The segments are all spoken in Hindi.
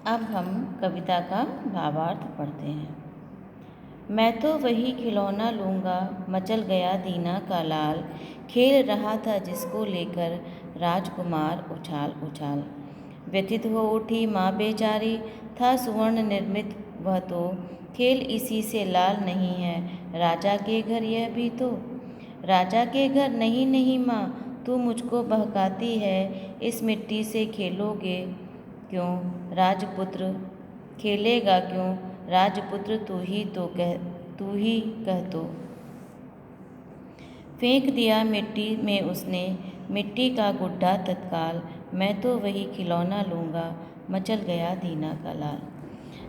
अब हम कविता का भावार्थ पढ़ते हैं। मैं तो वही खिलौना लूँगा, मचल गया दीना का लाल, खेल रहा था जिसको लेकर राजकुमार उछाल उछाल। व्यथित हो उठी माँ बेचारी, था सुवर्ण निर्मित वह तो, खेल इसी से लाल नहीं है, राजा के घर यह भी तो। राजा के घर नहीं नहीं माँ, तू मुझको बहकाती है, इस मिट्टी से खेलोगे क्यों राजपुत्र, खेलेगा क्यों राजपुत्र, तू ही कह तो। फेंक दिया मिट्टी में उसने, मिट्टी का गुड्ढा तत्काल, मैं तो वही खिलौना लूँगा, मचल गया दीना का लाल।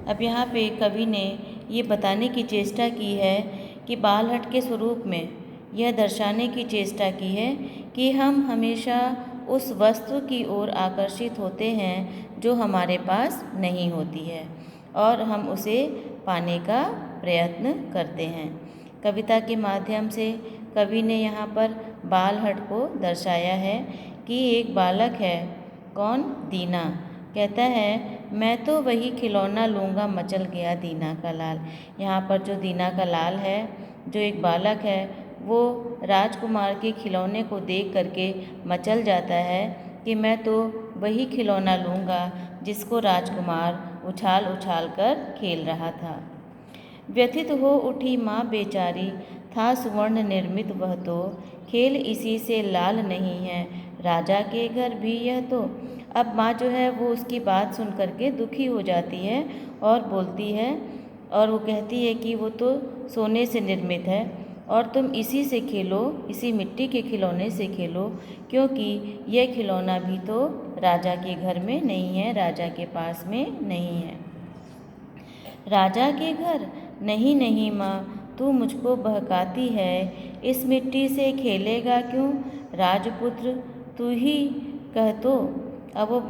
अब यहाँ पे कवि ने ये बताने की चेष्टा की है कि बालहट के स्वरूप में यह दर्शाने की चेष्टा की है कि हम हमेशा उस वस्तु की ओर आकर्षित होते हैं जो हमारे पास नहीं होती है और हम उसे पाने का प्रयत्न करते हैं। कविता के माध्यम से कवि ने यहाँ पर बालहट को दर्शाया है कि एक बालक है, कौन, दीना, कहता है मैं तो वही खिलौना लूँगा, मचल गया दीना का लाल। यहाँ पर जो दीना का लाल है, जो एक बालक है, वो राजकुमार के खिलौने को देख करके मचल जाता है कि मैं तो वही खिलौना लूँगा जिसको राजकुमार उछाल उछाल कर खेल रहा था। व्यथित हो उठी माँ बेचारी, था सुवर्ण निर्मित वह तो, खेल इसी से लाल नहीं है, राजा के घर भी यह तो। अब माँ जो है वो उसकी बात सुन करके दुखी हो जाती है और बोलती है और वो कहती है कि वो तो सोने से निर्मित है और तुम इसी से खेलो, इसी मिट्टी के खिलौने से खेलो, क्योंकि यह खिलौना भी तो राजा के घर में नहीं है, राजा के पास में नहीं है। राजा के घर नहीं नहीं माँ, तू मुझको बहकाती है, इस मिट्टी से खेलेगा क्यों राजपुत्र, तू ही कह तो। अब वो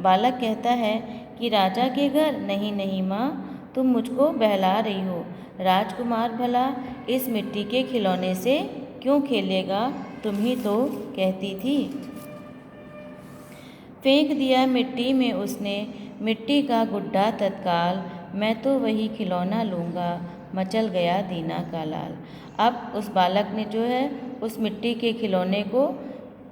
बालक कहता है कि राजा के घर नहीं नहीं माँ, तुम मुझको बहला रही हो, राजकुमार भला इस मिट्टी के खिलौने से क्यों खेलेगा, तुम ही तो कहती थी। फेंक दिया मिट्टी में उसने, मिट्टी का गुड्ढा तत्काल, मैं तो वही खिलौना लूँगा, मचल गया दीना का लाल। अब उस बालक ने जो है उस मिट्टी के खिलौने को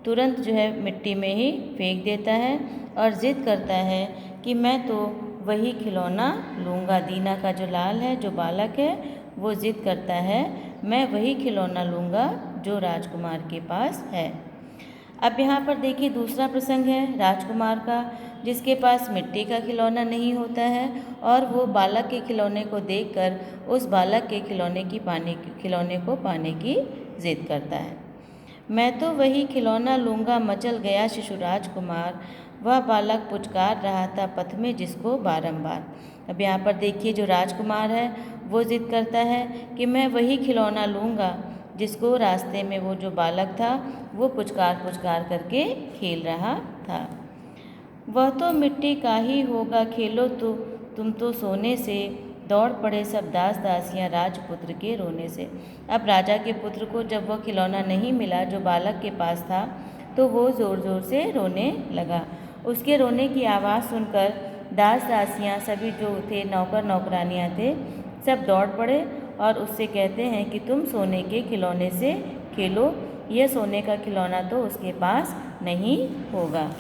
तुरंत जो है मिट्टी में ही फेंक देता है और ज़िद करता है कि मैं तो वही खिलौना लूँगा। दीना का जो लाल है, जो बालक है, वो ज़िद करता है मैं वही खिलौना लूँगा जो राजकुमार के पास है। अब यहाँ पर देखिए दूसरा प्रसंग है राजकुमार का, जिसके पास मिट्टी का खिलौना नहीं होता है और वो बालक के खिलौने को देखकर उस बालक के खिलौने को पाने की जिद करता है। मैं तो वही खिलौना लूँगा, मचल गया शिशु राजकुमार, वह बालक पुचकार रहा था पथ में जिसको बारंबार। अब यहाँ पर देखिए जो राजकुमार है वो जिद करता है कि मैं वही खिलौना लूँगा जिसको रास्ते में वो जो बालक था वो पुचकार पुचकार करके खेल रहा था। वह तो मिट्टी का ही होगा, खेलो तो तुम तो सोने से, दौड़ पड़े सब दास दासियां राजपुत्र के रोने से। अब राजा के पुत्र को जब वह खिलौना नहीं मिला जो बालक के पास था, तो वो ज़ोर ज़ोर से रोने लगा। उसके रोने की आवाज़ सुनकर दास दासियां सभी जो थे, नौकर नौकरानियां थे, सब दौड़ पड़े और उससे कहते हैं कि तुम सोने के खिलौने से खेलो, यह सोने का खिलौना तो उसके पास नहीं होगा।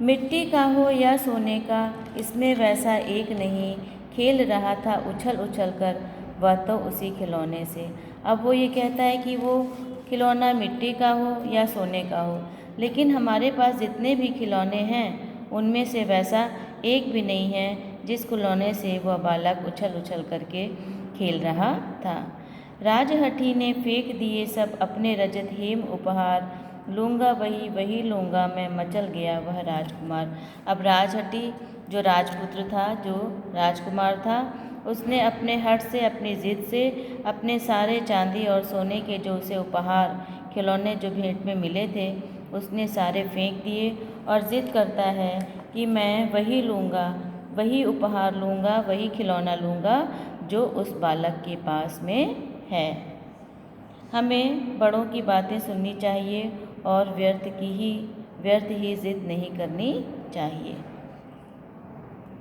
मिट्टी का हो या सोने का, इसमें वैसा एक नहीं, खेल रहा था उछल उछल कर वह तो उसी खिलौने से। अब वो ये कहता है कि वो खिलौना मिट्टी का हो या सोने का हो, लेकिन हमारे पास जितने भी खिलौने हैं उनमें से वैसा एक भी नहीं है जिस खिलौने से वह बालक उछल उछल करके खेल रहा था। राजहठी ने फेंक दिए सब अपने रजत हेम उपहार, लूँगा वही वही लूँगा मैं, मचल गया वह राजकुमार। अब राजहठी जो राजपुत्र था, जो राजकुमार था, उसने अपने हठ से, अपनी ज़िद से, अपने सारे चांदी और सोने के जो उसे उपहार खिलौने जो भेंट में मिले थे उसने सारे फेंक दिए और ज़िद करता है कि मैं वही लूँगा, वही उपहार लूँगा, वही खिलौना लूँगा जो उस बालक के पास में है। हमें बड़ों की बातें सुननी चाहिए और व्यर्थ ही जिद नहीं करनी चाहिए।